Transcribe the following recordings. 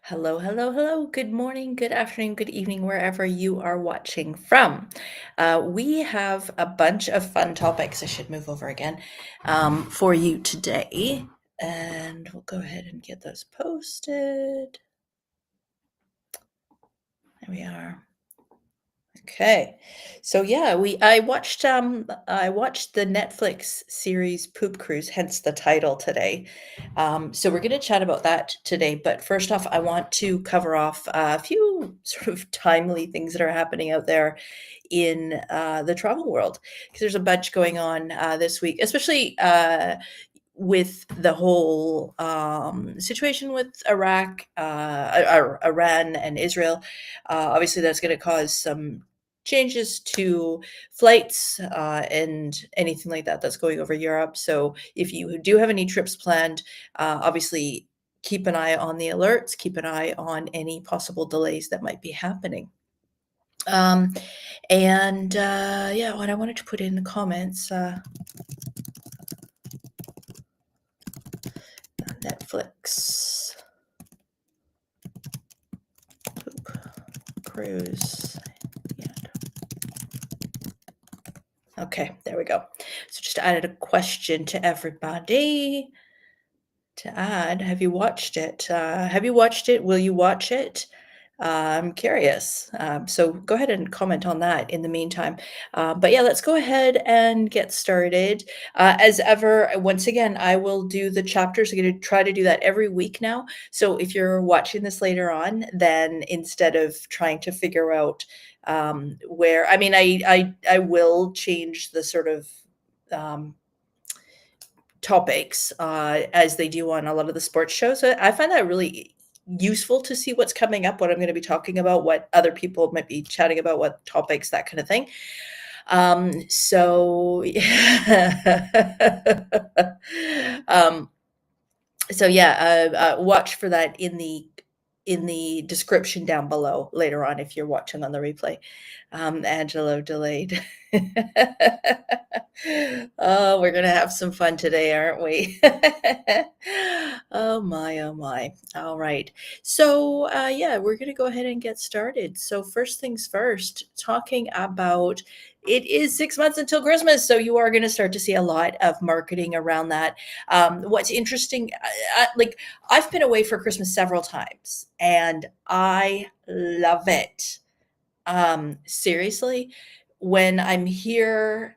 Hello, hello, hello. Good morning, good afternoon, good evening, wherever you are watching from. We have a bunch of fun topics. I should move over again for you today. And we'll go ahead and get those posted. There we are. Okay. So yeah, I watched the Netflix series Poop Cruise, hence the title today. So we're going to chat about that today, but first off, I want to cover off a few sort of timely things that are happening out there in the travel world, because there's a bunch going on this week, especially with the whole situation with Iran and Israel. Obviously, that's going to cause some changes to flights and anything like that that's going over Europe. So if you do have any trips planned, obviously keep an eye on the alerts, keep an eye on any possible delays that might be happening. Um, and yeah, what I wanted to put in the comments, Netflix Poop Cruise. Okay, there we go. So just added a question to everybody to add. Have you watched it? Have you watched it? Will you watch it? I'm curious. So go ahead and comment on that in the meantime. But yeah, let's go ahead and get started. As ever, once again, I will do the chapters. I'm going to try to do that every week now. So if you're watching this later on, then instead of trying to figure out where, I mean, I will change the sort of topics as they do on a lot of the sports shows. So I find that really useful to see what's coming up, what I'm going to be talking about, what other people might be chatting about, what topics, that kind of thing. So um, so yeah, watch for that in the description down below later on if you're watching on the replay. Angelo delayed. Oh, we're gonna have some fun today, aren't we? Oh my, oh my. All right. So yeah, we're gonna go ahead and get started. So first things first, talking about it is 6 months until Christmas, so you are going to start to see a lot of marketing around that. What's interesting, like I've been away for Christmas several times, and I love it. Seriously, when I'm here,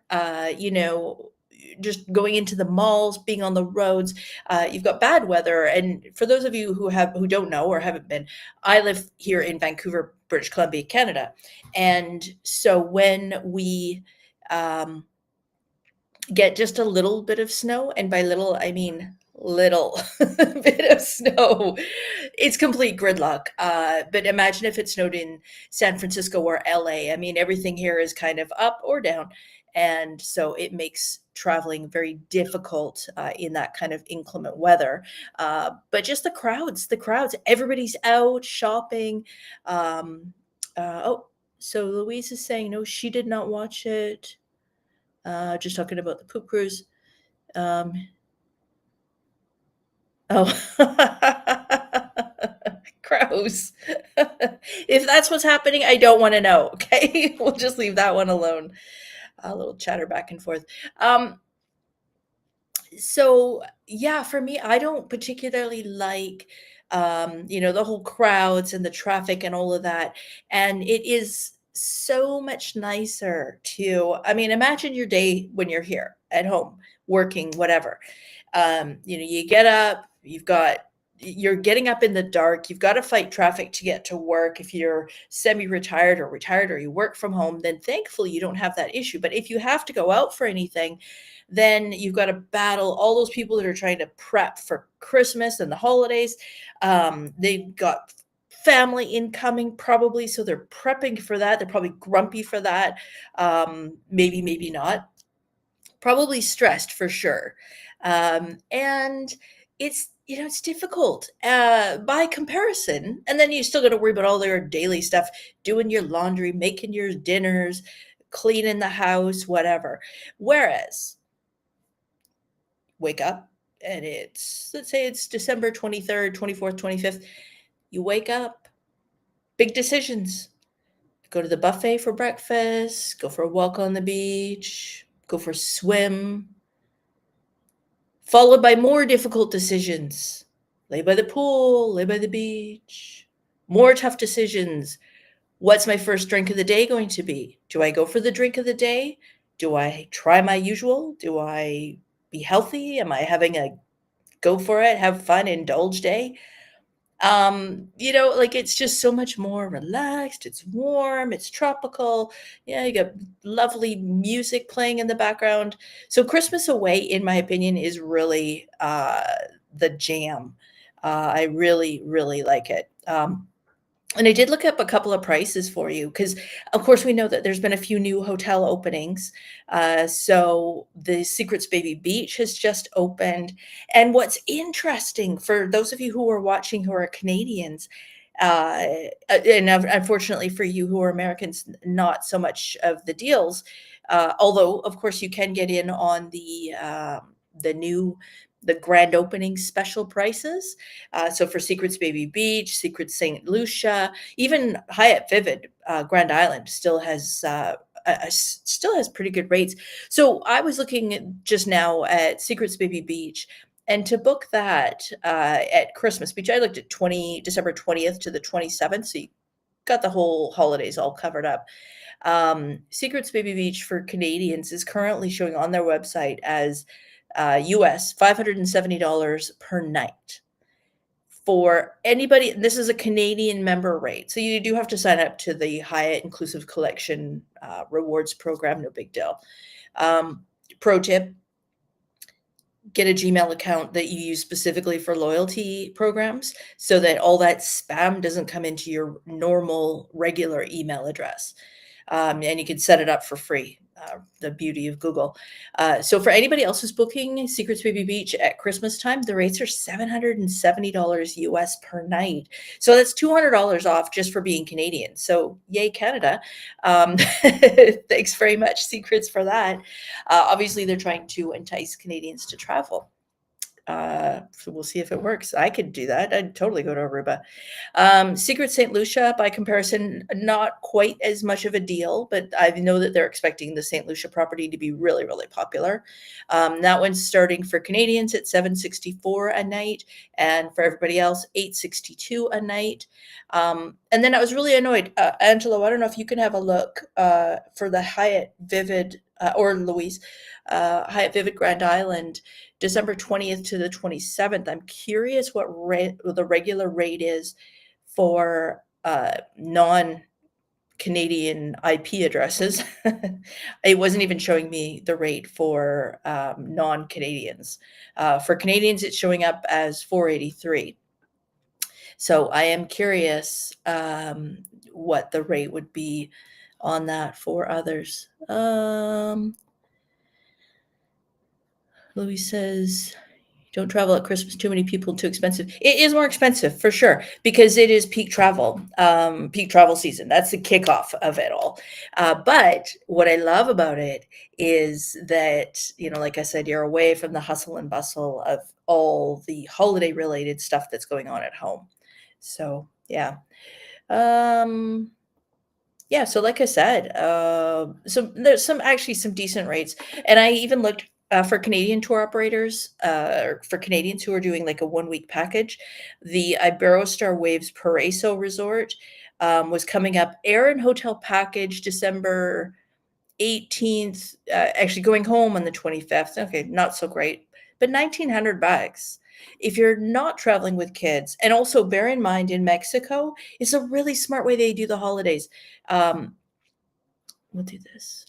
just going into the malls, being on the roads, you've got bad weather. And for those of you who don't know or haven't been, I live here in Vancouver, British Columbia, Canada. And so when we get just a little bit of snow, and by little, I mean little bit of snow, it's complete gridlock. But imagine if it snowed in San Francisco or LA. I mean, everything here is kind of up or down. And so it makes traveling very difficult in that kind of inclement weather. But just the crowds, everybody's out shopping. Oh, so Louise is saying, no, she did not watch it. Just talking about the poop cruise. Um, oh, gross. If that's what's happening, I don't want to know. Okay, we'll just leave that one alone. A little chatter back and forth. So yeah, for me, I don't particularly like the whole crowds and the traffic and all of that. And it is so much nicer to, I mean, imagine your day when you're here at home, working, whatever. You get up, you're getting up in the dark, you've got to fight traffic to get to work. If you're semi-retired or retired or you work from home, then thankfully you don't have that issue. But if you have to go out for anything, then you've got to battle all those people that are trying to prep for Christmas and the holidays. They've got family incoming probably, so they're prepping for that. They're probably grumpy for that. Maybe not. Probably stressed for sure. And it's difficult by comparison. And then you still got to worry about all their daily stuff, doing your laundry, making your dinners, cleaning the house, whatever. Whereas wake up and let's say it's December 23rd, 24th, 25th. You wake up, big decisions. Go to the buffet for breakfast, go for a walk on the beach, go for a swim, followed by more difficult decisions. Lay by the pool, lay by the beach. More tough decisions. What's my first drink of the day going to be? Do I go for the drink of the day? Do I try my usual? Do I be healthy? Am I having a go for it, have fun, indulge day? Like it's just so much more relaxed. It's warm, it's tropical. Yeah, you got lovely music playing in the background. So Christmas away, in my opinion, is really the jam. I really, really like it. And I did look up a couple of prices for you because, of course, we know that there's been a few new hotel openings. So the Secrets Baby Beach has just opened. And what's interesting for those of you who are watching who are Canadians, uh, and unfortunately for you who are Americans, not so much of the deals. Although, of course, you can get in on the grand opening special prices. So for Secrets Baby Beach, Secrets St. Lucia, even Hyatt Vivid Grand Island still has pretty good rates. So I was looking just now at Secrets Baby Beach, and to book that at Christmas Beach, I looked at December 20th to the 27th. So you got the whole holidays all covered up. Secrets Baby Beach for Canadians is currently showing on their website as US $570 per night. For anybody, this is a Canadian member rate. So you do have to sign up to the Hyatt Inclusive Collection rewards program, no big deal. Pro tip, get a Gmail account that you use specifically for loyalty programs so that all that spam doesn't come into your normal regular email address. And you can set it up for free. The beauty of Google. So for anybody else who's booking Secrets Baby Beach at Christmas time, the rates are $770 US per night. So that's $200 off just for being Canadian. So yay, Canada. Thanks very much, Secrets, for that. Obviously, they're trying to entice Canadians to travel. So we'll see if it works. I could do that. I'd totally go to Aruba. Secret St. Lucia, by comparison, not quite as much of a deal, but I know that they're expecting the St. Lucia property to be really, really popular. That one's starting for Canadians at $764 a night, and for everybody else, $862 a night. And then I was really annoyed. Angelo, I don't know if you can have a look for the Hyatt Vivid, or Louise, Hyatt Vivid Grand Island, December 20th to the 27th. I'm curious what the regular rate is for non-Canadian IP addresses. It wasn't even showing me the rate for non-Canadians. For Canadians, it's showing up as $483. So I am curious what the rate would be on that for others. Louis says, don't travel at Christmas, too many people, too expensive. It is more expensive for sure because it is peak travel season. That's the kickoff of it all. But what I love about it is that, like I said, you're away from the hustle and bustle of all the holiday related stuff that's going on at home. So, yeah. Yeah, so like I said, so there's some decent rates. And I even looked for Canadian tour operators, or for Canadians who are doing like a 1-week package. The Iberostar Waves Paraiso Resort was coming up. Air and hotel package December 18th, actually going home on the 25th. Okay, not so great, but $1,900. If you're not traveling with kids, and also bear in mind in Mexico, it's a really smart way they do the holidays. We'll do this.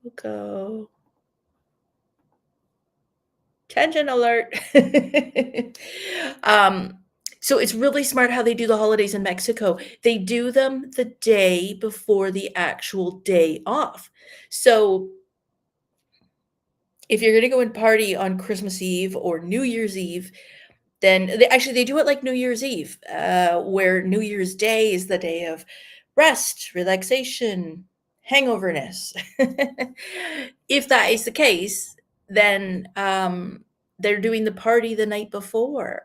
We'll go. Tangent alert. So it's really smart how they do the holidays in Mexico. They do them the day before the actual day off. So if you're going to go and party on Christmas Eve or New Year's Eve, then they do it like New Year's Eve, where New Year's Day is the day of rest, relaxation, hangoverness. If that is the case, then they're doing the party the night before.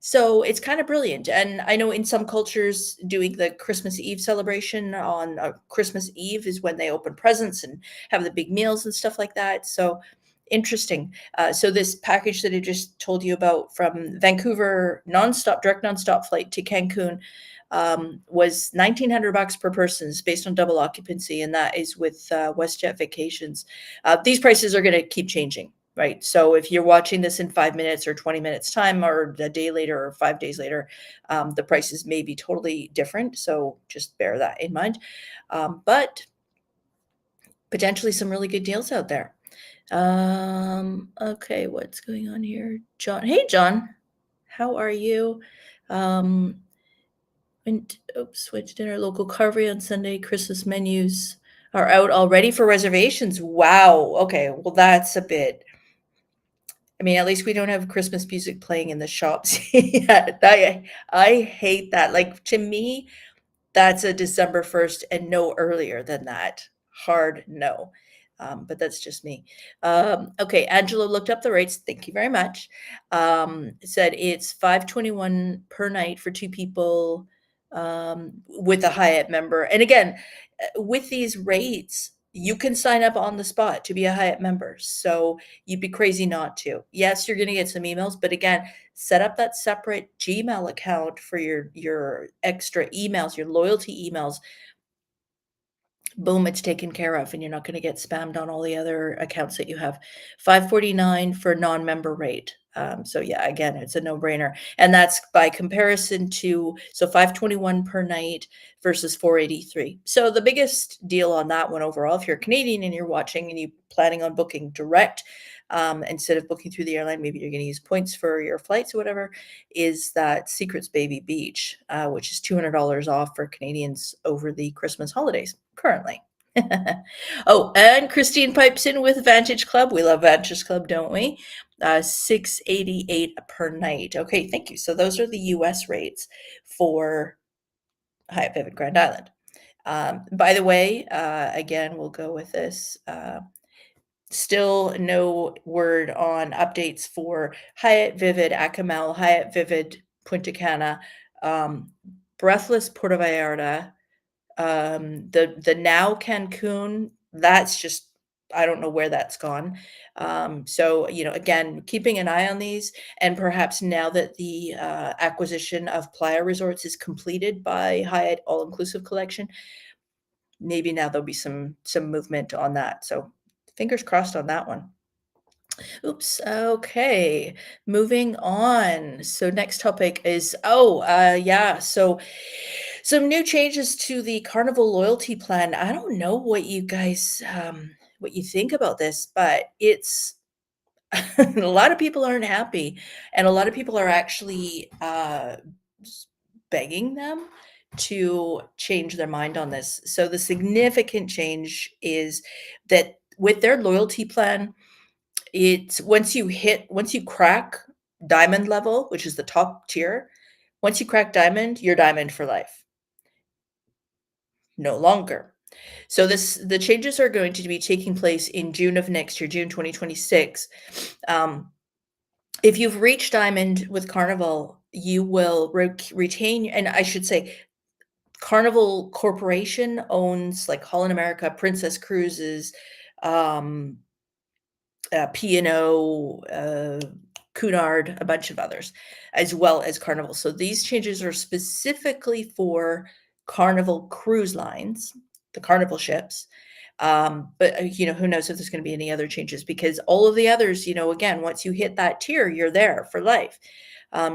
So it's kind of brilliant. And I know in some cultures, doing the Christmas Eve celebration on Christmas Eve is when they open presents and have the big meals and stuff like that. So interesting. So this package that I just told you about from Vancouver, nonstop, direct nonstop flight to Cancun, was $1,900 per person. It's based on double occupancy, and that is with WestJet Vacations. These prices are going to keep changing. Right. So if you're watching this in 5 minutes or 20 minutes time, or a day later or 5 days later, the prices may be totally different. So just bear that in mind. But potentially some really good deals out there. Okay, what's going on here? John. Hey, John. How are you? Oops, went to dinner. Local carvery on Sunday. Christmas menus are out already for reservations. Wow. Okay. Well, that's a bit. I mean, at least we don't have Christmas music playing in the shops yet. I hate that. Like, to me, that's a December 1st and no earlier than that. Hard no. But that's just me. Okay, Angela looked up the rates. Thank you very much. Said it's $521 per night for two people with a Hyatt member. And again, with these rates, you can sign up on the spot to be a Hyatt member. So you'd be crazy not to. Yes, you're going to get some emails, but again, set up that separate Gmail account for your extra emails, your loyalty emails. Boom, it's taken care of, and you're not going to get spammed on all the other accounts that you have. $549 for non-member rate. So yeah, again, it's a no-brainer, and that's by comparison to $521 per night versus $483. So the biggest deal on that one overall, if you're Canadian and you're watching and you're planning on booking direct, instead of booking through the airline, maybe you're going to use points for your flights or whatever, is that Secrets Baby Beach, which is $200 off for Canadians over the Christmas holidays currently. Oh, and Christine pipes in with Vantage Club. We love Vantage Club, don't we? $688 per night. Okay, thank you. So those are the US rates for Hyatt Vivid Grand Island. By the way, again, we'll go with this. Still no word on updates for Hyatt Vivid Acamel, Hyatt Vivid Punta Cana, Breathless Puerto Vallarta, the now Cancun. That's just, I don't know where that's gone. So, again, keeping an eye on these, and perhaps now that the acquisition of Playa Resorts is completed by Hyatt All Inclusive Collection, maybe now there'll be some movement on that. So fingers crossed on that one. Oops. Okay. Moving on. So next topic is, yeah. So some new changes to the Carnival loyalty plan. I don't know what you guys, what you think about this, but it's a lot of people aren't happy, and a lot of people are actually begging them to change their mind on this. So the significant change is that with their loyalty plan, it's once you crack diamond level, which is the top tier, once you crack diamond, you're diamond for life. No longer. So the changes are going to be taking place in June of next year, June 2026. If you've reached diamond with Carnival, you will retain, and I should say, Carnival Corporation owns like Holland America, Princess Cruises, P&O, Cunard, a bunch of others, as well as Carnival. So these changes are specifically for Carnival Cruise Lines, the Carnival ships. But who knows if there's going to be any other changes, because all of the others, again, once you hit that tier, you're there for life.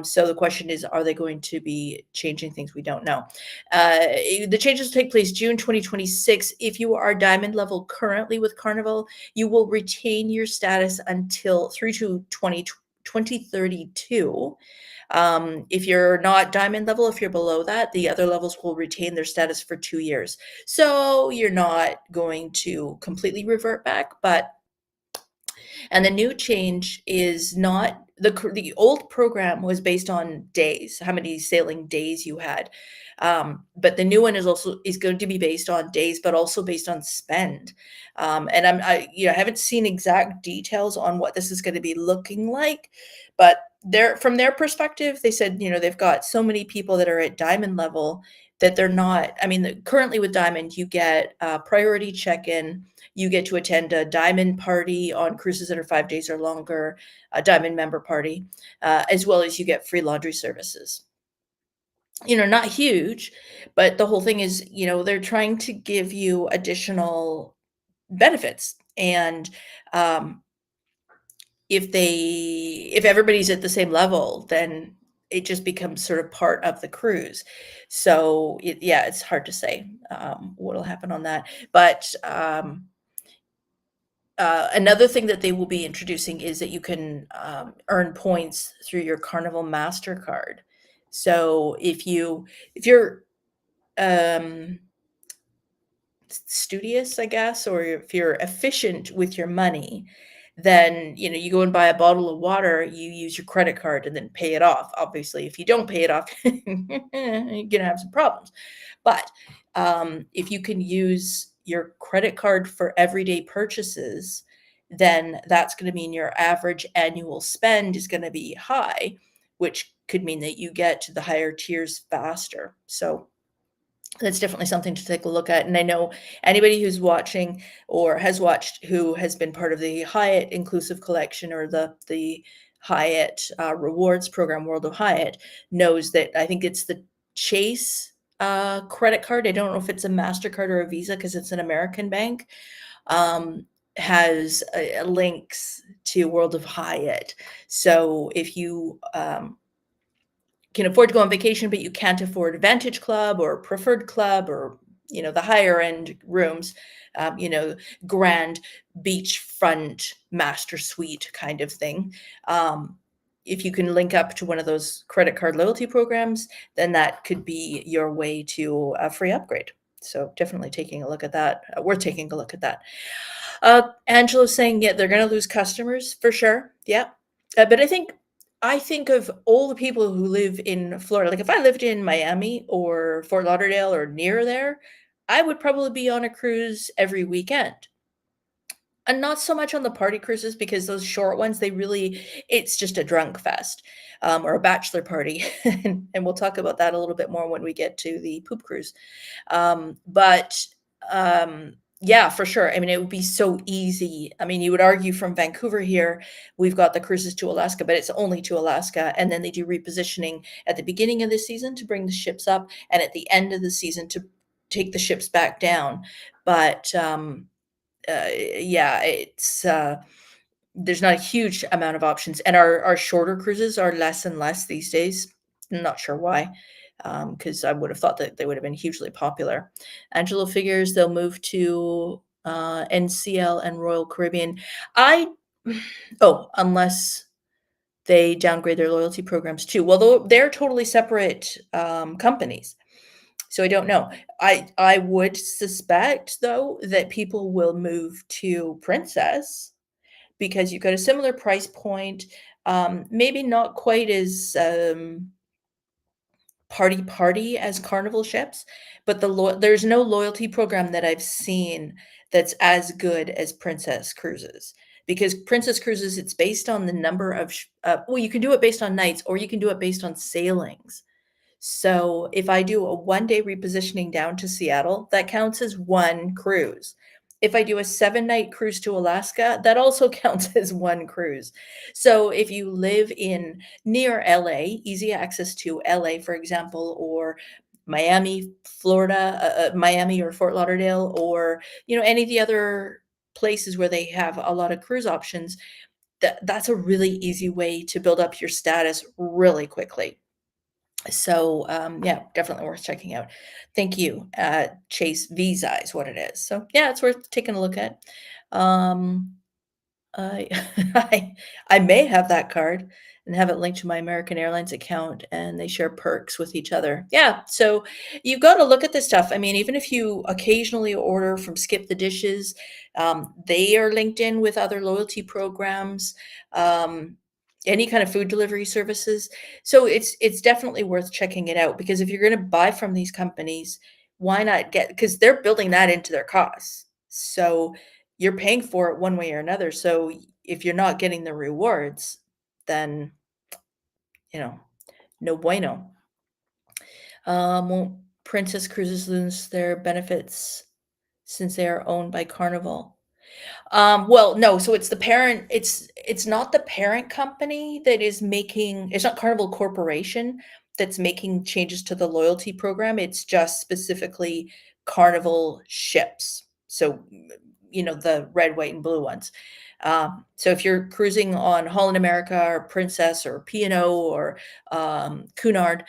So the question is, are they going to be changing things? We don't know. The changes will take place June 2026. If you are diamond level currently with Carnival, you will retain your status through to 2032. If you're not diamond level, if you're below that, the other levels will retain their status for 2 years. So you're not going to completely revert back, and the new change is not the old program was based on days, how many sailing days you had. But the new one is going to be based on days, but also based on spend. And I haven't seen exact details on what this is going to be looking like, but from their perspective, they said, they've got so many people that are at diamond level that they're not. I mean, currently with diamond, you get priority check-in. You get to attend a diamond party on cruises that are 5 days or longer, a diamond member party, as well as you get free laundry services. Not huge, but the whole thing is, they're trying to give you additional benefits. And um, if everybody's at the same level, then it just becomes sort of part of the cruise. So yeah, it's hard to say what'll happen on that. But another thing that they will be introducing is that you can earn points through your Carnival Mastercard. So if you're um, studious, I guess, or if you're efficient with your money, then you go and buy a bottle of water, you use your credit card and then pay it off. Obviously, if you don't pay it off, you're gonna have some problems. But if you can use your credit card for everyday purchases, then that's going to mean your average annual spend is going to be high, which could mean that you get to the higher tiers faster. So that's definitely something to take a look at. And I know anybody who's watching or has watched who has been part of the Hyatt Inclusive Collection or the Hyatt Rewards Program, World of Hyatt, knows that I think it's the Chase credit card. I don't know if it's a MasterCard or a Visa because it's an American bank. Has links to World of Hyatt. So if you can afford to go on vacation, but you can't afford Vantage Club or Preferred Club or the higher end rooms, grand beachfront master suite kind of thing. If you can link up to one of those credit card loyalty programs, then that could be your way to a free upgrade. So definitely taking a look at that. We're taking a look at that. Angela's saying, yeah, they're going to lose customers for sure. Yeah. But I think of all the people who live in Florida. Like if I lived in Miami or Fort Lauderdale or near there, I would probably be on a cruise every weekend. And not so much on the party cruises because those short ones, it's just a drunk fest or a bachelor party. And we'll talk about that a little bit more when we get to the poop cruise. But yeah, for sure. I mean, it would be so easy. I mean, you would argue from Vancouver here, we've got the cruises to Alaska, but it's only to Alaska. And then they do repositioning at the beginning of the season to bring the ships up and at the end of the season to take the ships back down. But yeah, there's not a huge amount of options. And our shorter cruises are less and less these days. I'm not sure why, because I would have thought that they would have been hugely popular. Angelo figures they'll move to NCL and Royal Caribbean. I oh, unless they downgrade their loyalty programs too. Well, they're totally separate companies. So I don't know. I would suspect though that people will move to Princess because you've got a similar price point, maybe not quite as party as Carnival ships, but there's no loyalty program that I've seen that's as good as Princess Cruises. Because Princess Cruises, it's based on the number of well, you can do it based on nights or you can do it based on sailings. So if I do a 1-day repositioning down to Seattle, that counts as one cruise. If I do a 7-night cruise to Alaska, that also counts as one cruise. So if you live in near LA, easy access to LA, for example, or Miami, Florida, Miami or Fort Lauderdale, or any of the other places where they have a lot of cruise options, that's a really easy way to build up your status really quickly. So, yeah, definitely worth checking out. Thank you. Chase Visa is what it is. So, yeah, it's worth taking a look at. Um, I I may have that card and have it linked to my American Airlines account, and they share perks with each other. Yeah, so you've got to look at this stuff. I mean, even if you occasionally order from Skip the Dishes, they are linked in with other loyalty programs, any kind of food delivery services. So it's definitely worth checking it out because if you're going to buy from these companies, why not because they're building that into their costs. So you're paying for it one way or another. So if you're not getting the rewards, then you know, no bueno. Won't Princess Cruises lose their benefits since they are owned by Carnival? Well, no, so it's the parent it's not the parent company that is making it's not Carnival Corporation that's making changes to the loyalty program, it's just specifically Carnival ships. So, the red, white, and blue ones. So if you're cruising on Holland America or Princess or P&O or, Cunard,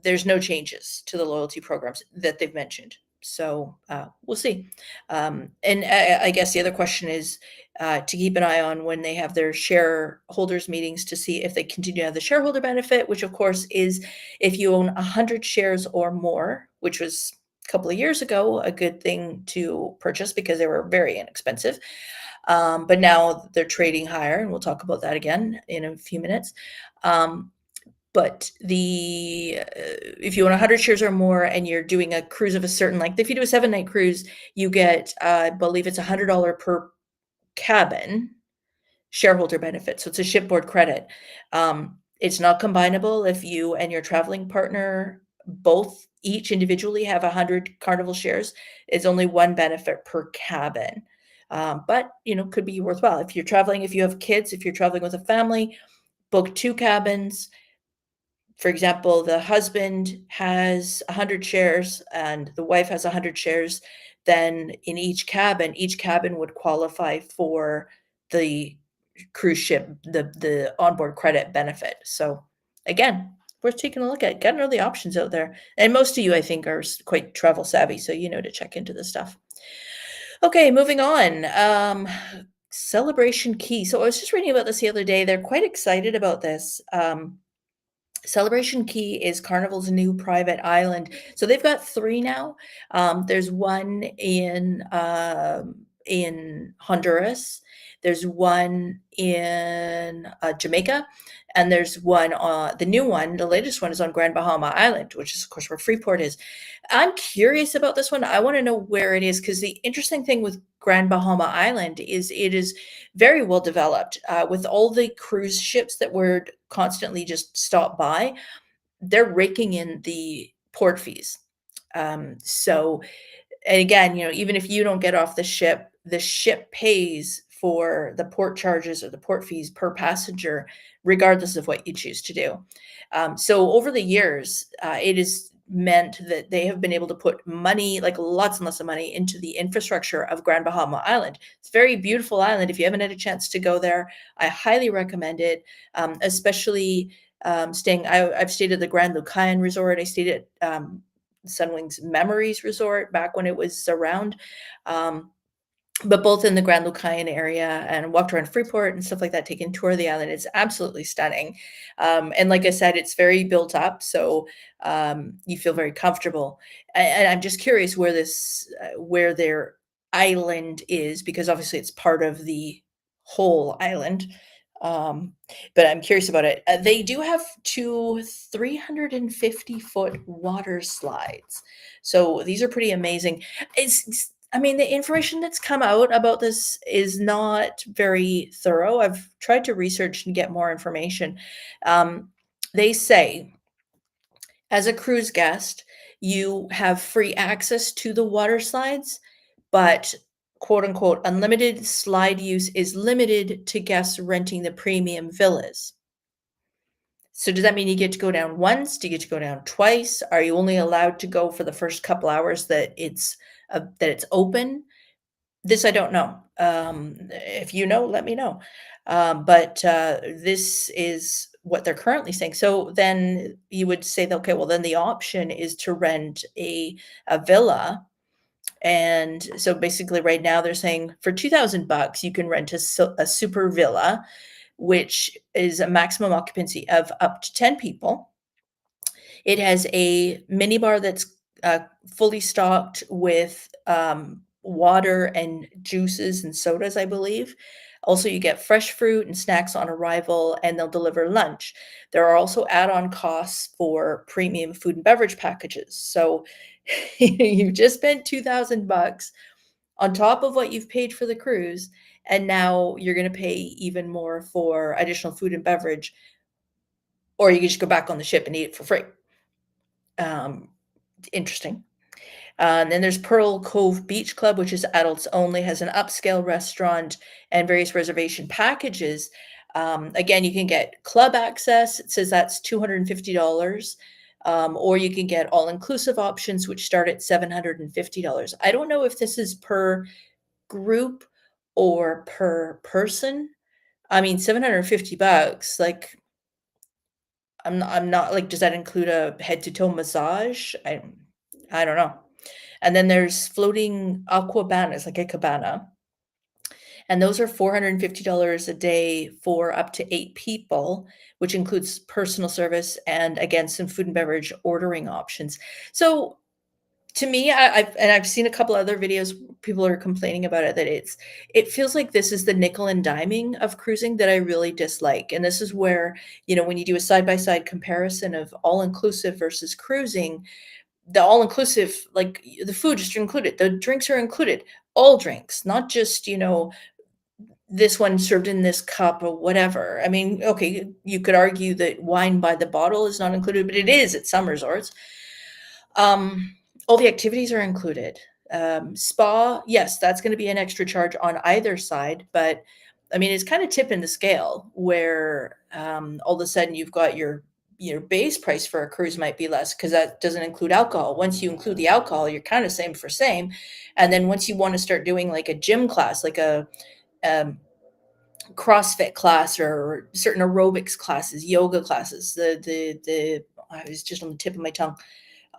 there's no changes to the loyalty programs that they've mentioned. So, we'll see. And I guess the other question is, to keep an eye on when they have their shareholders meetings to see if they continue to have the shareholder benefit, which of course is if you own 100 shares or more, which was a couple of years ago a good thing to purchase because they were very inexpensive. But now they're trading higher, and we'll talk about that again in a few minutes. But if you own 100 shares or more and you're doing a cruise of a certain length, if you do a 7-night cruise, you get, I believe it's $100 per cabin shareholder benefit. So it's a shipboard credit. It's not combinable if you and your traveling partner both each individually have 100 Carnival shares. It's only one benefit per cabin. But could be worthwhile. If you have kids, if you're traveling with a family, book 2 cabins. For example, the husband has 100 shares and the wife has 100 shares, then in each cabin would qualify for the cruise ship, the onboard credit benefit. So again, worth taking a look at. Got to know the options out there. And most of you, I think, are quite travel savvy, so you know to check into this stuff. Okay, moving on. Celebration Key. So I was just reading about this the other day. They're quite excited about this. Celebration Key is Carnival's new private island. So they've got 3 now. There's one in Honduras. There's one in Jamaica, and there's one the new one, the latest one is on Grand Bahama Island, which is of course where Freeport is. I'm curious about this one. I want to know where it is because the interesting thing with Grand Bahama Island is it is very well developed with all the cruise ships that would constantly just stop by. They're raking in the port fees. So, and again, even if you don't get off the ship pays for the port charges or the port fees per passenger, regardless of what you choose to do. So over the years, it is meant that they have been able to put money, like lots and lots of money, into the infrastructure of Grand Bahama Island. It's a very beautiful island. If you haven't had a chance to go there, I highly recommend it, especially I've stayed at the Grand Lucayan Resort. I stayed at Sunwing's Memories Resort back when it was around. But both in the Grand Lucayan area and walked around Freeport and stuff like that, taking a tour of the island. It's absolutely stunning. And like I said, it's very built up, so you feel very comfortable. And I'm just curious where their island is, because obviously it's part of the whole island. But I'm curious about it. They do have 2 350-foot water slides. So these are pretty amazing. The information that's come out about this is not very thorough. I've tried to research and get more information. They say, as a cruise guest, you have free access to the water slides, but quote unquote, unlimited slide use is limited to guests renting the premium villas. So does that mean you get to go down once? Do you get to go down twice? Are you only allowed to go for the first couple hours that it's open? This I don't know. If you know, let me know. But this is what they're currently saying. So then you would say, that, okay, well, then the option is to rent a villa. And so basically right now they're saying for $2,000, you can rent a super villa, which is a maximum occupancy of up to 10 people. It has a minibar that's fully stocked with water and juices and sodas, I believe. Also, you get fresh fruit and snacks on arrival, and they'll deliver lunch. There are also add-on costs for premium food and beverage packages. So you've just spent $2,000 on top of what you've paid for the cruise, and now you're going to pay even more for additional food and beverage. or you can just go back on the ship and eat it for free. Interesting. And then there's Pearl Cove Beach Club, which is adults only, has an upscale restaurant and various reservation packages. Again, you can get club access. It says that's $250. Or you can get all-inclusive options, which start at $750. I don't know if this is per group or per person. I mean, $750, like, I'm not like, does that include a head to toe massage? I don't know. And then there's floating aquabanas, like a cabana, and those are $450 a day for up to 8 people, which includes personal service and, again, some food and beverage ordering options. So to me, I've seen a couple other videos, people are complaining about it, that it feels like this is the nickel and diming of cruising that I really dislike. And this is where, when you do a side-by-side comparison of all-inclusive versus cruising, the all-inclusive, like, the food is included, the drinks are included, all drinks, not just, this one served in this cup or whatever. I mean, okay, you could argue that wine by the bottle is not included, but it is at some resorts. All the activities are included. Spa, yes, that's going to be an extra charge on either side, but I mean, it's kind of tipping the scale where all of a sudden you've got your base price for a cruise might be less because that doesn't include alcohol. Once you include the alcohol, you're kind of same for same. And then once you want to start doing like a gym class, like a CrossFit class or certain aerobics classes, yoga classes, the I was just on the tip of my tongue,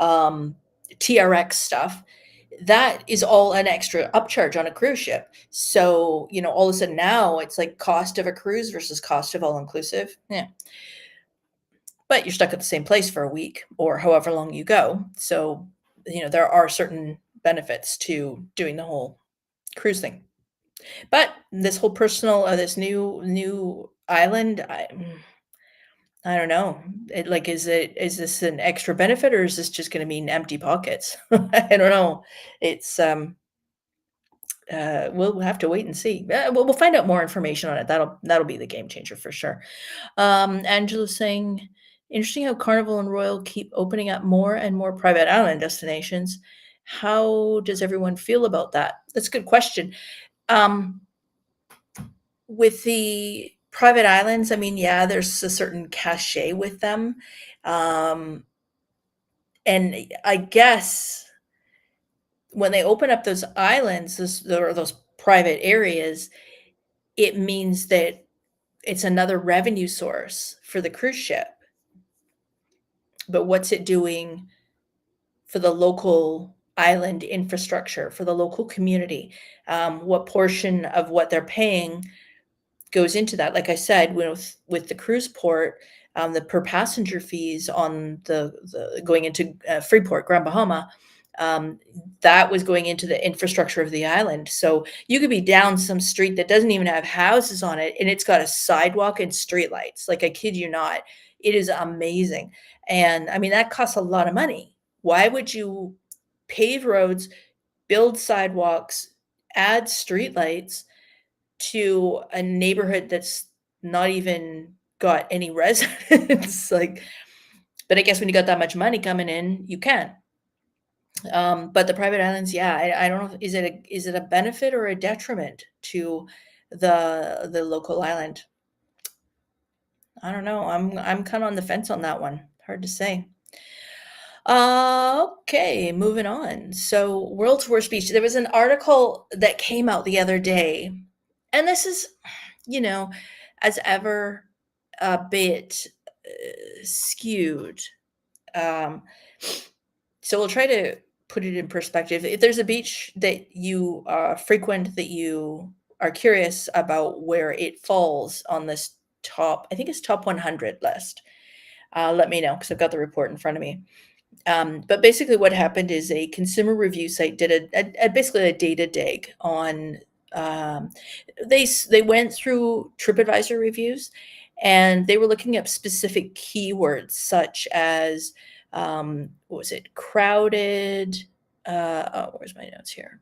TRX stuff, that is all an extra upcharge on a cruise ship. So, all of a sudden now it's like cost of a cruise versus cost of all inclusive. Yeah. But you're stuck at the same place for a week or however long you go. So, there are certain benefits to doing the whole cruise thing. But this whole this new island, I don't know. Is this an extra benefit or is this just going to mean empty pockets? I don't know. It's we'll have to wait and see. We'll find out more information on it. That'll be the game changer for sure. Angela's saying, interesting how Carnival and Royal keep opening up more and more private island destinations. How does everyone feel about that? That's a good question. With the private islands, I mean, yeah, there's a certain cachet with them. And I guess when they open up those islands, those private areas, it means that it's another revenue source for the cruise ship. But what's it doing for the local island infrastructure, for the local community? What portion of what they're paying goes into that? Like I said, with the cruise port, the per passenger fees on the going into Freeport, Grand Bahama, that was going into the infrastructure of the island. So you could be down some street that doesn't even have houses on it, and it's got a sidewalk and streetlights. Like, I kid you not, it is amazing. And I mean, that costs a lot of money. Why would you pave roads, build sidewalks, add streetlights to a neighborhood that's not even got any residents? Like, but I guess when you got that much money coming in, you can. But the private islands, yeah, I don't know, is it a benefit or a detriment to the local island? I don't know. I'm kind of on the fence on that one. Hard to say. Okay, moving on. So, world's worst beach. There was an article that came out the other day, and this is, as ever, a bit skewed. So we'll try to put it in perspective. If there's a beach that you frequent, that you are curious about where it falls on this top, I think it's top 100 list, let me know because I've got the report in front of me. But basically what happened is a consumer review site did basically a data dig on, they went through TripAdvisor reviews, and they were looking up specific keywords such as, what was it? Crowded. Where's my notes here?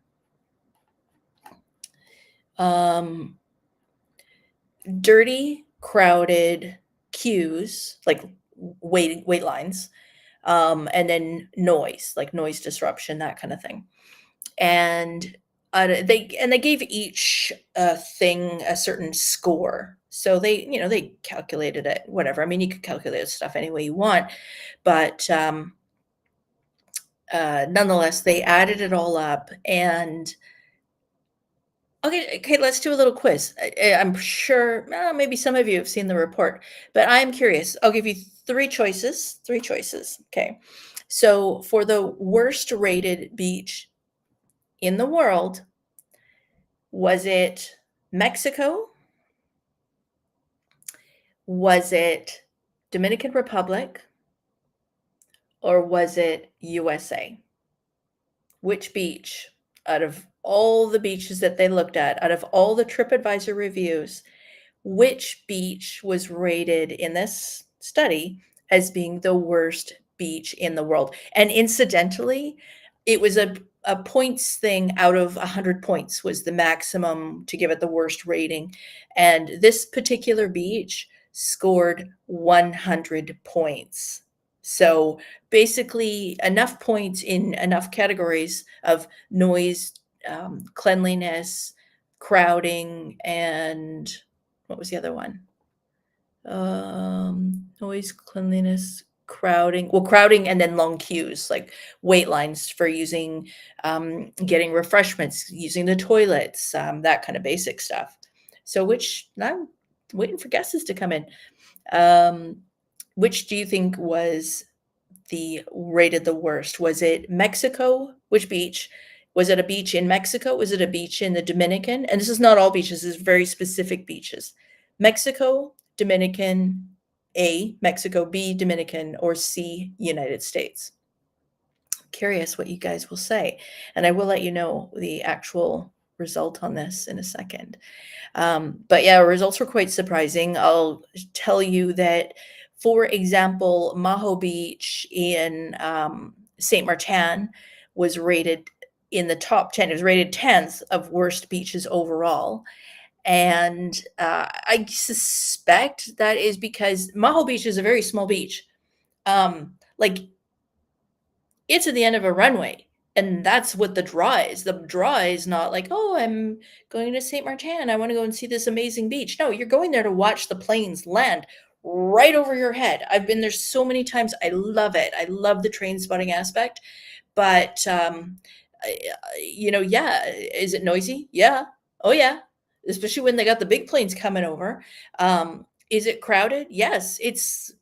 Dirty, crowded queues, like wait lines, and then noise, like noise disruption, that kind of thing. And they gave each thing a certain score. So they calculated it, whatever. I mean, you could calculate stuff any way you want, but nonetheless, they added it all up. And okay, let's do a little quiz. I'm sure maybe some of you have seen the report, but I'm curious. I'll give you three choices. Three choices. Okay. So for the worst rated beach in the world, was it Mexico? Was it Dominican Republic? Or was it USA? Which beach out of all the beaches that they looked at, out of all the TripAdvisor reviews, which beach was rated in this study as being the worst beach in the world? And incidentally, it was a points thing. Out of 100 points was the maximum to give it the worst rating. And this particular beach scored 100 points. So basically enough points in enough categories of noise, cleanliness, crowding, and what was the other one? Noise, cleanliness, crowding. Well, crowding and then long queues, like wait lines for using, getting refreshments, using the toilets, that kind of basic stuff. So I'm waiting for guesses to come in. Which do you think was rated the worst? Was it Mexico? Which beach? Was it a beach in Mexico? Was it a beach in the Dominican? And this is not all beaches, this is very specific beaches. Mexico, Dominican, A, Mexico, B, Dominican, or C, United States. Curious what you guys will say. And I will let you know the actual result on this in a second. But yeah, results were quite surprising. I'll tell you that, for example, Maho Beach in Saint Martin was rated in the top 10. It was rated 10th of worst beaches overall. And I suspect that is because Maho Beach is a very small beach. Like, it's at the end of a runway. And that's what the draw is. The draw is not like, oh, I'm going to Saint Martin. I want to go and see this amazing beach. No, you're going there to watch the planes land right over your head. I've been there so many times. I love it. I love the train spotting aspect. But, yeah. Is it noisy? Yeah. Oh, yeah. Especially when they got the big planes coming over. Is it crowded? Yes. It's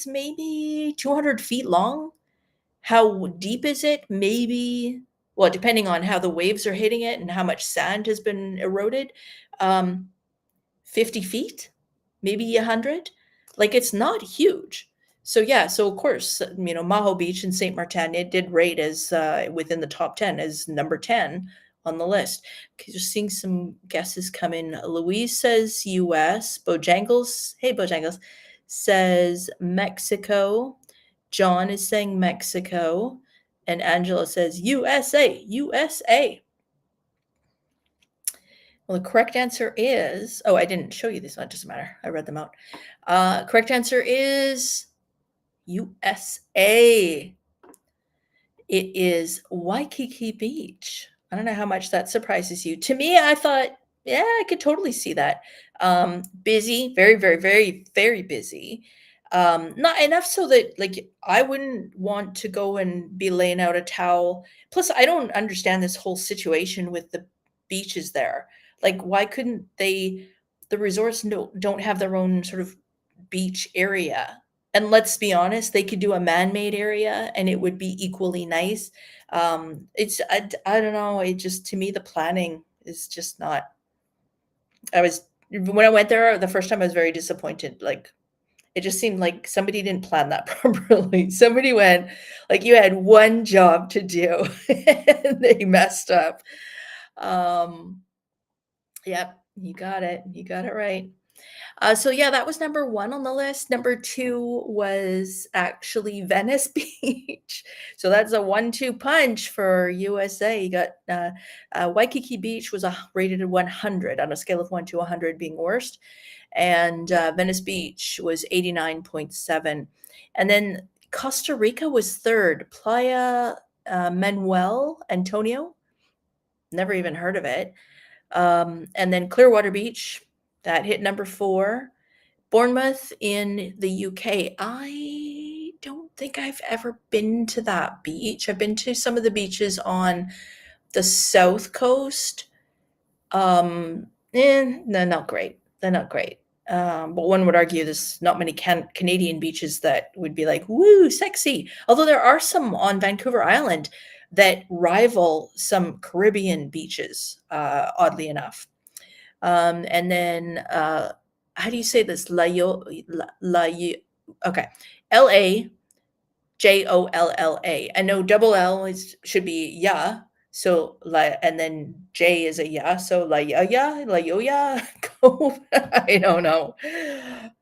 maybe 200 feet long. How deep is it? Maybe, well, depending on how the waves are hitting it and how much sand has been eroded, 50 feet, maybe 100. Like, it's not huge. So yeah, so of course, Maho Beach and Saint Martin, it did rate as within the top 10 as number 10 on the list. Okay, just seeing some guesses come in. Louise says US. Bojangles, hey Bojangles, says Mexico. John is saying Mexico, and Angela says USA, USA. Well, the correct answer is, I didn't show you this one, it doesn't matter. I read them out. Correct answer is USA. It is Waikiki Beach. I don't know how much that surprises you. To me, I thought, yeah, I could totally see that. Busy, very, very, very, very busy. Not enough so that, like, I wouldn't want to go and be laying out a towel. Plus, I don't understand this whole situation with the beaches there. Like, why couldn't the resorts don't have their own sort of beach area? And let's be honest, they could do a man-made area and it would be equally nice. I don't know. It just, to me, the planning is just not. When I went there the first time, I was very disappointed. Like, it just seemed like somebody didn't plan that properly. Somebody went, like, you had one job to do and they messed up. Yep, you got it. You got it right. So yeah, that was number 1 on the list. Number 2 was actually Venice Beach. So that's a 1-2 punch for USA. You got Waikiki Beach was rated a 100 on a scale of 1 to 100 being worst. and Venice Beach was 89.7. And then Costa Rica was third. Playa Manuel Antonio, never even heard of it. And then Clearwater Beach, that hit number 4. Bournemouth in the UK. I don't think I've ever been to that beach. I've been to some of the beaches on the south coast. They're not great. They're not great. But one would argue there's not many Canadian beaches that would be like, woo, sexy. Although there are some on Vancouver Island that rival some Caribbean beaches, oddly enough. And then, how do you say this? Okay. LAJOLLA. I know double L should be ya. So and then J is a ya. So la yoya. I don't know.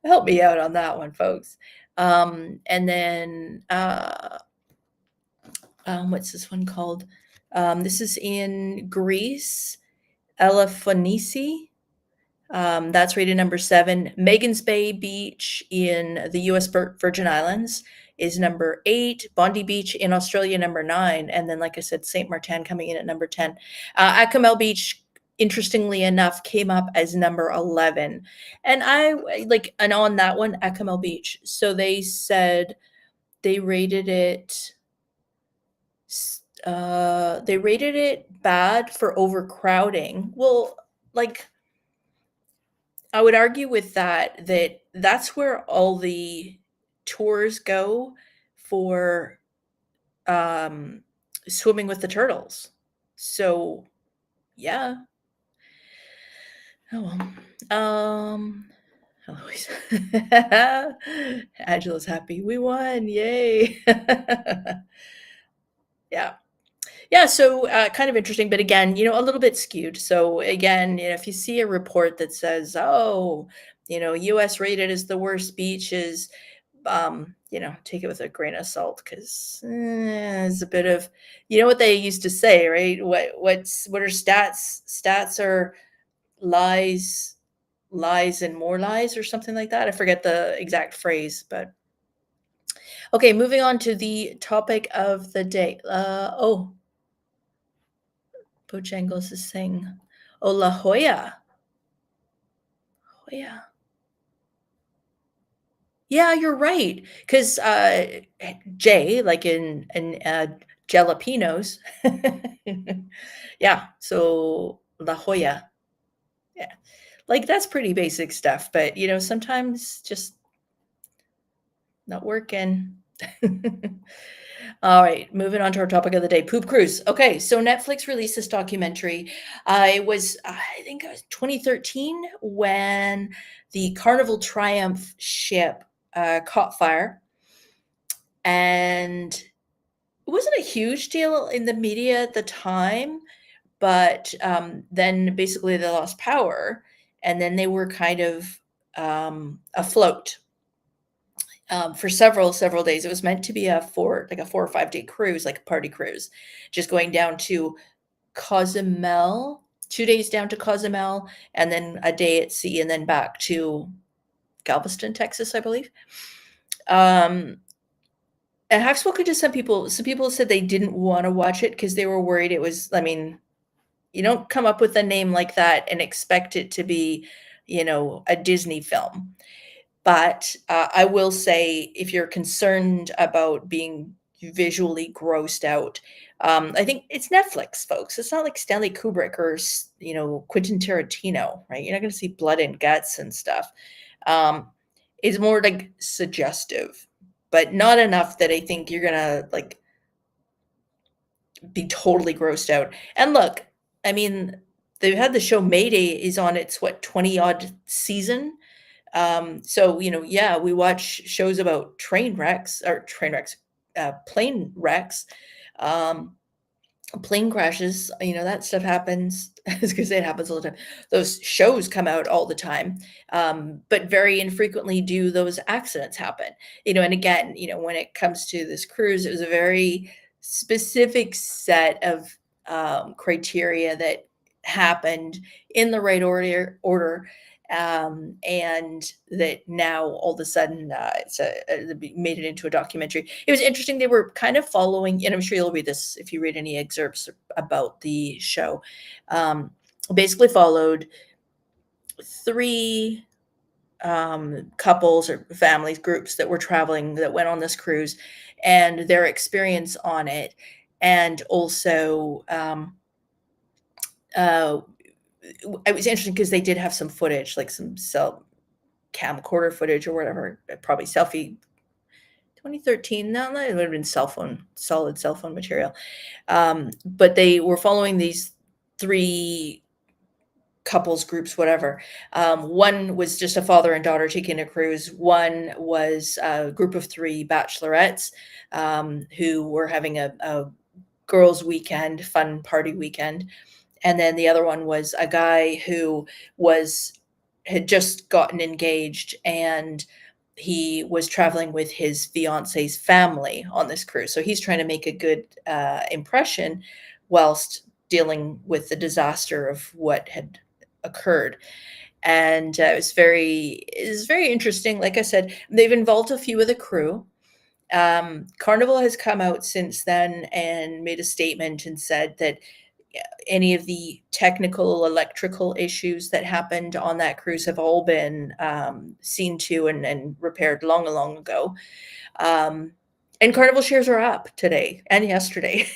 Help me out on that one, folks. And then what's this one called? This is in Greece. Elafonisi. That's rated number 7. Megan's Bay Beach in the U.S. Virgin Islands is number 8. Bondi Beach in Australia, number 9. And then, like I said, St. Martin coming in at number 10. Acamel Beach, interestingly enough, came up as number 11. And and on that one, Acamel Beach. So they said they rated it bad for overcrowding. Well, I would argue with that's where all the tours go for swimming with the turtles. So yeah. Oh well. Eloise. Angela's happy. We won. Yay. Yeah. Yeah, so kind of interesting, but again, a little bit skewed. So again, if you see a report that says, "Oh, U.S. rated as the worst beaches," take it with a grain of salt because it's a bit of, what they used to say, right? What are stats? Stats are lies, lies, and more lies, or something like that. I forget the exact phrase, but okay. Moving on to the topic of the day. Bojangles is saying, "Oh, La Jolla." Jolla. Yeah, you're right. Because J, like in jalapenos. Yeah, so La Jolla. Yeah. That's pretty basic stuff, but, sometimes just not working. All right, moving on to our topic of the day, poop cruise. Okay, so Netflix released this documentary. It was, I think it was 2013 when the Carnival Triumph ship caught fire. And it wasn't a huge deal in the media at the time, but then basically they lost power, and then they were kind of afloat for several days. It was meant to be a 4 or 5 day cruise, like a party cruise, just going down to Cozumel, 2 days down to Cozumel, and then a day at sea, and then back to Galveston, Texas, I believe. And I've spoken to some people. Some people said they didn't want to watch it because they were worried it was, you don't come up with a name like that and expect it to be, a Disney film. But I will say, if you're concerned about being visually grossed out, I think it's Netflix, folks. It's not like Stanley Kubrick or, Quentin Tarantino, right? You're not going to see blood and guts and stuff. It's more like suggestive, but not enough that I think you're going to be totally grossed out. And look, they've had the show Mayday is on its 20 odd season. So, yeah, we watch shows about plane wrecks, plane crashes, that stuff happens. I was gonna say it happens all the time. Those shows come out all the time. But very infrequently do those accidents happen. And again, when it comes to this cruise, it was a very specific set of criteria that happened in the right order. and that now all of a sudden made it into a documentary. It was interesting. They were kind of following, and I'm sure you'll read this if you read any excerpts about the show. Basically followed three couples or families, groups that were traveling that went on this cruise and their experience on it. And also, it was interesting because they did have some footage, like some camcorder footage or whatever, probably selfie 2013. No, it would have been solid cell phone material. But they were following these three couples, groups, whatever. One was just a father and daughter taking a cruise. One was a group of three bachelorettes who were having a girls' weekend, fun party weekend. And then the other one was a guy who had just gotten engaged, and he was traveling with his fiance's family on this cruise. So he's trying to make a good impression whilst dealing with the disaster of what had occurred. And it was very interesting. Like I said, they've involved a few of the crew. Carnival has come out since then and made a statement and said that any of the technical electrical issues that happened on that cruise have all been seen to and repaired long ago. And Carnival shares are up today and yesterday.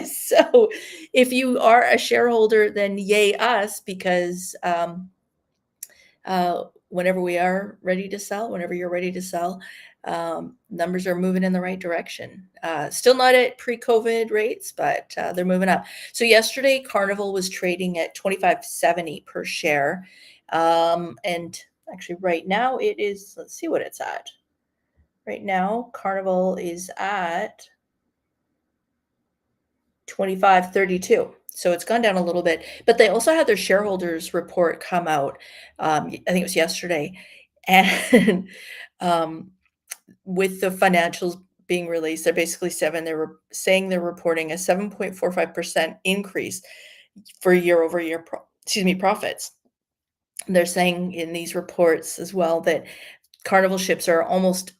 So if you are a shareholder, then yay us, because whenever we are ready to sell, whenever you're ready to sell, numbers are moving in the right direction. Still not at pre-COVID rates, but they're moving up. So yesterday, Carnival was trading at $25.70 per share. And actually right now it is, let's see what it's at. Right now, Carnival is at $25.32. So it's gone down a little bit, but they also had their shareholders report come out. I think it was yesterday, and with the financials being released, they're basically saying they're reporting a 7.45% increase for year-over-year profits. They're saying in these reports as well that Carnival ships are almost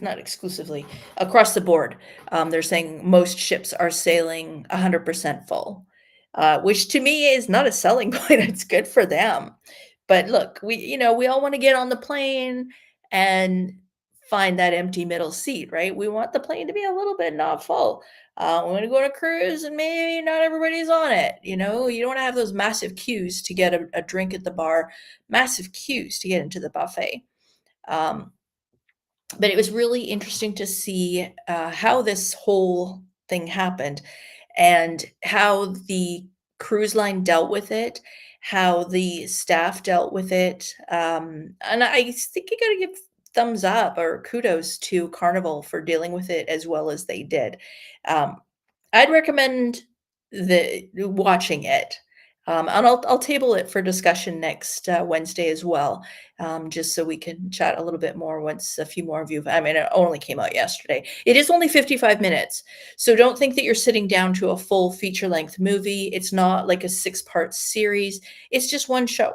not exclusively, across the board. They're saying most ships are sailing 100% full, which to me is not a selling point. It's good for them. But look, we all want to get on the plane and find that empty middle seat, right? We want the plane to be a little bit not full. We want to go on a cruise and maybe not everybody's on it. You don't want to have those massive queues to get a drink at the bar, massive queues to get into the buffet. But it was really interesting to see how this whole thing happened and how the cruise line dealt with it, how the staff dealt with it. And I think you got to give thumbs up or kudos to Carnival for dealing with it as well as they did. I'd recommend watching it. And I'll table it for discussion next Wednesday as well, just so we can chat a little bit more once a few more of you. I mean, it only came out yesterday. It is only 55 minutes, so don't think that you're sitting down to a full feature-length movie. It's not like a 6-part series. It's just one show.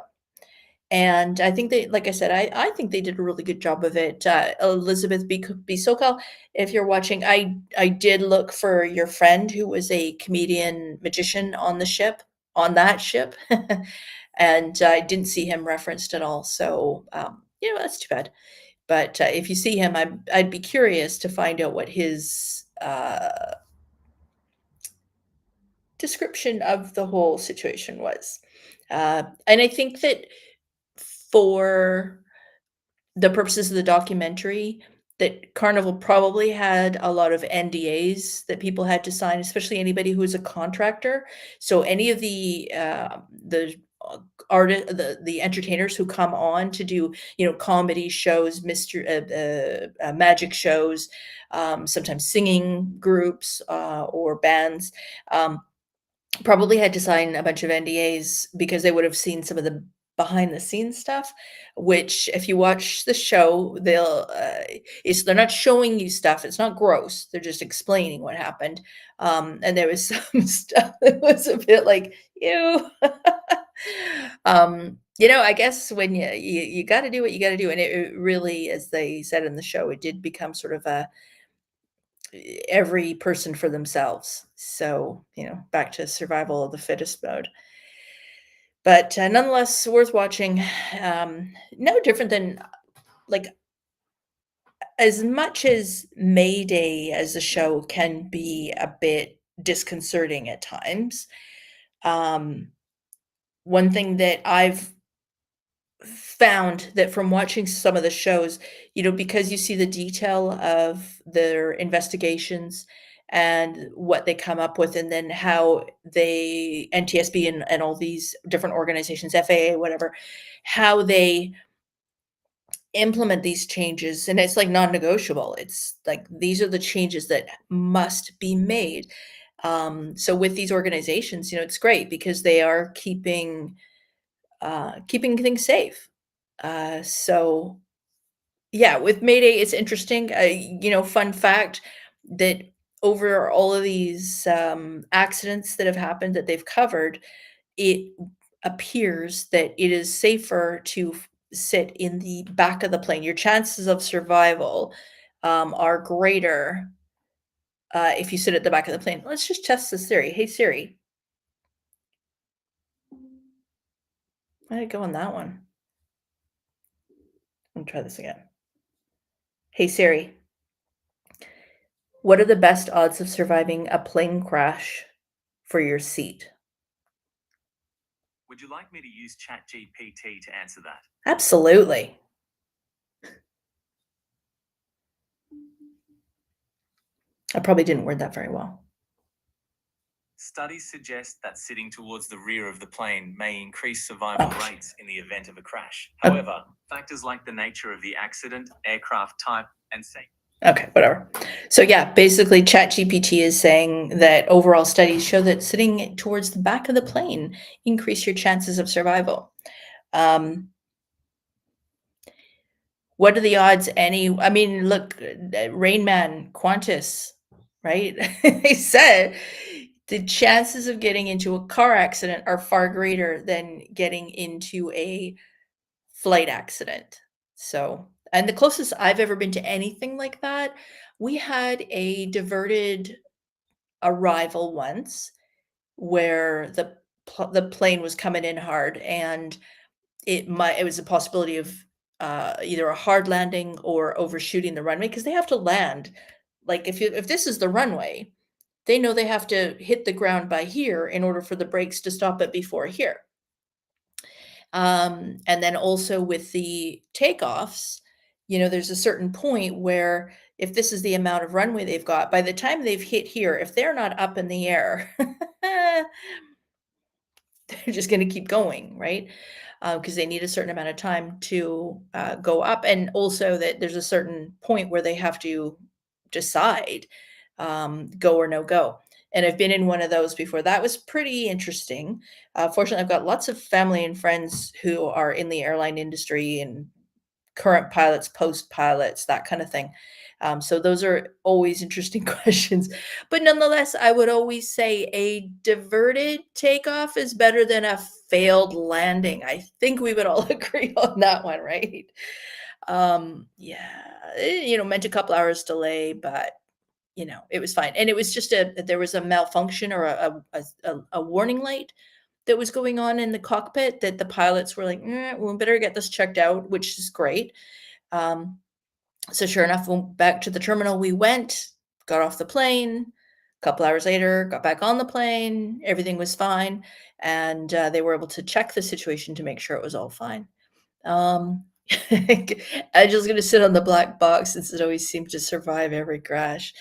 And I think they, like I said, I think they did a really good job of it. Elizabeth B. Sokal, if you're watching, I did look for your friend who was a comedian magician on that ship, and I didn't see him referenced at all. So, that's too bad. But if you see him, I'd be curious to find out what his description of the whole situation was. And I think that for the purposes of the documentary, that Carnival probably had a lot of NDAs that people had to sign, especially anybody who was a contractor. So any of the entertainers who come on to do, comedy shows, magic shows, sometimes singing groups or bands, probably had to sign a bunch of NDAs because they would have seen some of the behind the scenes stuff, which if you watch the show, they're not showing you stuff. It's not gross. They're just explaining what happened. And there was some stuff that was a bit like, ew. I guess when you got to do what you got to do, and it really, as they said in the show, it did become sort of a every person for themselves. So back to survival of the fittest mode. But nonetheless, worth watching. No different than like as much as Mayday as a show can be a bit disconcerting at times. One thing that I've found that from watching some of the shows, because you see the detail of their investigations and what they come up with, and then how they NTSB and all these different organizations, FAA, whatever, how they implement these changes, and it's like non-negotiable. It's like these are the changes that must be made. So with these organizations, it's great because they are keeping things safe. So yeah, with Mayday, it's interesting. Fun fact that over all of these accidents that have happened that they've covered, it appears that it is safer to sit in the back of the plane. Your chances of survival are greater if you sit at the back of the plane. Let's just test this theory. Hey Siri, why did it go on that one? Let me try this again. Hey Siri, what are the best odds of surviving a plane crash for your seat? Would you like me to use ChatGPT to answer that? Absolutely. I probably didn't word that very well. Studies suggest that sitting towards the rear of the plane may increase survival rates in the event of a crash. However, factors like the nature of the accident, aircraft type, and safety. Okay, whatever. So yeah, basically ChatGPT is saying that overall studies show that sitting towards the back of the plane increase your chances of survival. What are the odds look, Rain Man, Qantas, right? They said the chances of getting into a car accident are far greater than getting into a flight accident. So, and the closest I've ever been to anything like that, we had a diverted arrival once where the plane was coming in hard, and it was a possibility of either a hard landing or overshooting the runway, because they have to land. Like if this is the runway, they know they have to hit the ground by here in order for the brakes to stop it before here. And then also with the takeoffs, there's a certain point where if this is the amount of runway they've got, by the time they've hit here, if they're not up in the air, they're just going to keep going, right? Because they need a certain amount of time to go up. And also that there's a certain point where they have to decide go or no go. And I've been in one of those before. That was pretty interesting. Fortunately, I've got lots of family and friends who are in the airline industry and current pilots, post pilots, that kind of thing. So those are always interesting questions. But nonetheless, I would always say a diverted takeoff is better than a failed landing. I think we would all agree on that one, right? Yeah, meant a couple hours delay, but it was fine. And it was just there was a malfunction or a warning light that was going on in the cockpit that the pilots were like, we better get this checked out, which is great. So sure enough, back to the terminal we went, got off the plane. A couple hours later, got back on the plane. Everything was fine. And they were able to check the situation to make sure it was all fine. I'm just going to sit on the black box since it always seemed to survive every crash.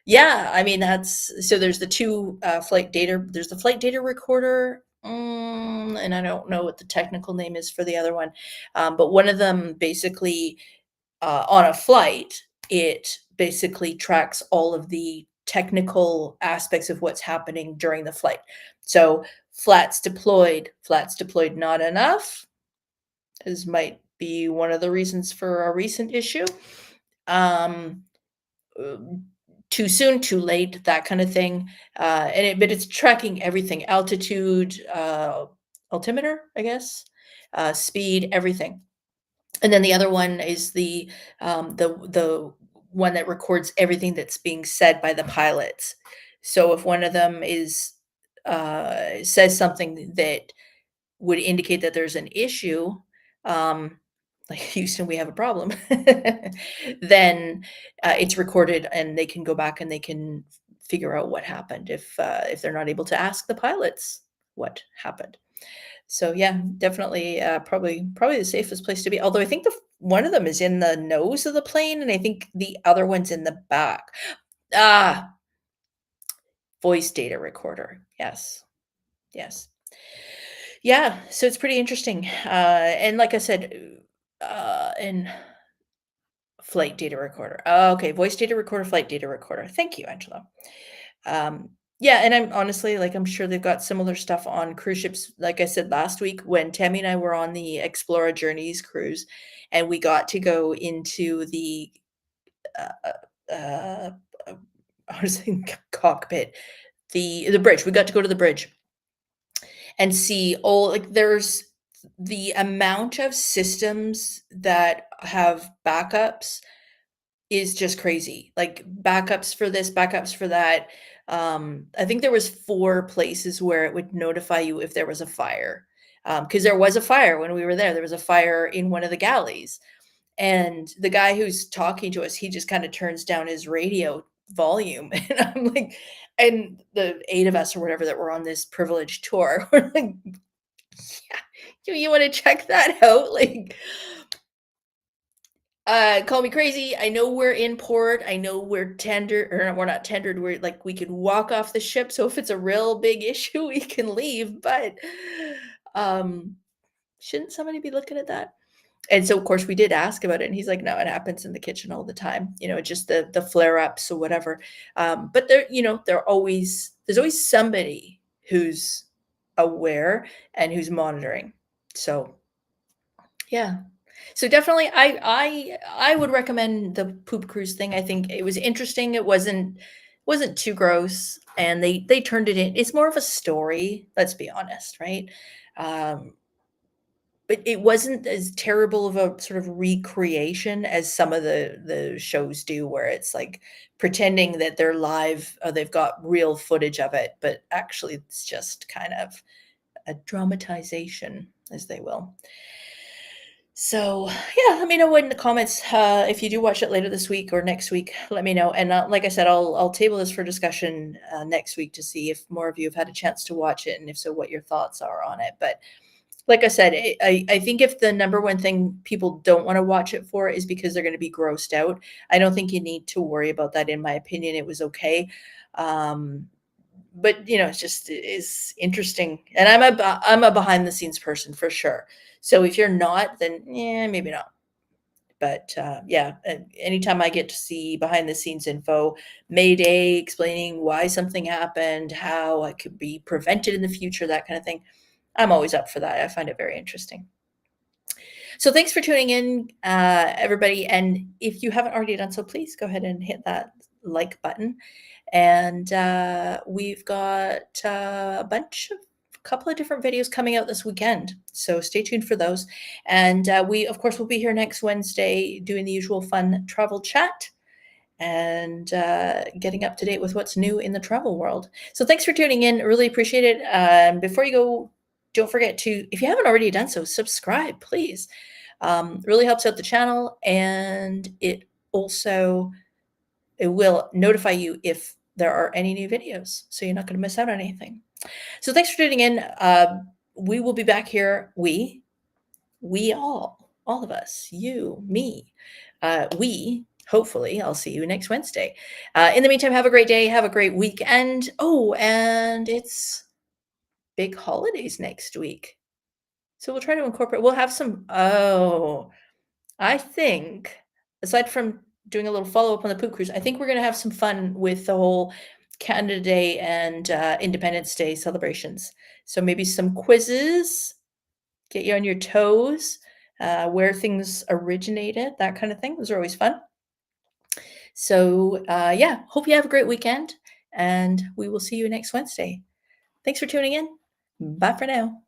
Yeah, so there's the two flight data. There's the flight data recorder, and I don't know what the technical name is for the other one. But one of them basically on a flight, it basically tracks all of the technical aspects of what's happening during the flight. So flats deployed not enough. as might be one of the reasons for a recent issue. Um, Too soon, too late, that kind of thing. But it's tracking everything: altitude, altimeter, I guess, speed, everything. And then the other one is the one that records everything that's being said by the pilots. So if one of them says something that would indicate that there's an issue, um, like Houston, we have a problem, then it's recorded and they can go back and they can figure out what happened if they're not able to ask the pilots what happened. So yeah, definitely, probably the safest place to be. Although I think one of them is in the nose of the plane, and I think the other one's in the back. Ah, voice data recorder. Yes, yes. Yeah, so it's pretty interesting. And like I said, and flight data recorder. Okay, voice data recorder, flight data recorder. Thank you, Angela. Um, yeah, and I'm honestly, like, I'm sure they've got similar stuff on cruise ships. Like I said last week, when Tammy and I were on the Explora Journeys cruise, and we got to go into the uh, uh, uh, I was saying cockpit, the bridge. We got to go to the bridge and see all, like, there's the amount of systems that have backups is just crazy. Like, backups for this, backups for that. I think there was 4 places where it would notify you if there was a fire. Because there was a fire when we were there. There was a fire in one of the galleys, and the guy who's talking to us, he just kinda turns down his radio volume, and I'm like, and the 8 of us or whatever that were on this privileged tour, we're like, "Yeah, do you wanna check that out?" Like, call me crazy. I know we're in port. I know we're tender, or we're not tendered. We're like, we could walk off the ship. So if it's a real big issue, we can leave. But um, shouldn't somebody be looking at that? And so of course we did ask about it, and he's like, no, it happens in the kitchen all the time. Just the flare ups or whatever. But there's always somebody who's aware and who's monitoring. So yeah. So definitely I would recommend the poop cruise thing. I think it was interesting. It wasn't too gross, and they turned it in. It's more of a story, let's be honest, right? Um, but it wasn't as terrible of a sort of recreation as some of the shows do, where it's like pretending that they're live, they've got real footage of it, but actually it's just kind of a dramatization, as they will. So, yeah, let me know in the comments, if you do watch it later this week or next week. Let me know, and like I said, I'll table this for discussion next week to see if more of you have had a chance to watch it, and if so, what your thoughts are on it. But like I said, I think if the number one thing people don't want to watch it for is because they're going to be grossed out, I don't think you need to worry about that. In my opinion, it was okay. But it's just is interesting, and I'm a behind the scenes person for sure. So if you're not, then yeah, maybe not. But yeah, anytime I get to see behind the scenes info, Mayday explaining why something happened, how it could be prevented in the future, that kind of thing, I'm always up for that. I find it very interesting. So thanks for tuning in, everybody. And if you haven't already done so, please go ahead and hit that like button. And we've got a couple of different videos coming out this weekend. So stay tuned for those. And we, of course, will be here next Wednesday doing the usual fun travel chat and getting up to date with what's new in the travel world. So thanks for tuning in. Really appreciate it. Before you go, don't forget to, if you haven't already done so, subscribe, please. Really helps out the channel, and it will notify you if there are any new videos, so you're not going to miss out on anything. So thanks for tuning in. We will be back here. We all of us, you, me, hopefully I'll see you next Wednesday. In the meantime, have a great day. Have a great weekend. Oh, and it's big holidays next week. So we'll try to incorporate, we'll have some, I think, aside from doing a little follow-up on the poop cruise, I think we're going to have some fun with the whole Canada Day and Independence Day celebrations. So maybe some quizzes, get you on your toes. where things originated, that kind of thing. Those are always fun. So, yeah, hope you have a great weekend, and we will see you next Wednesday. Thanks for tuning in. Bye for now.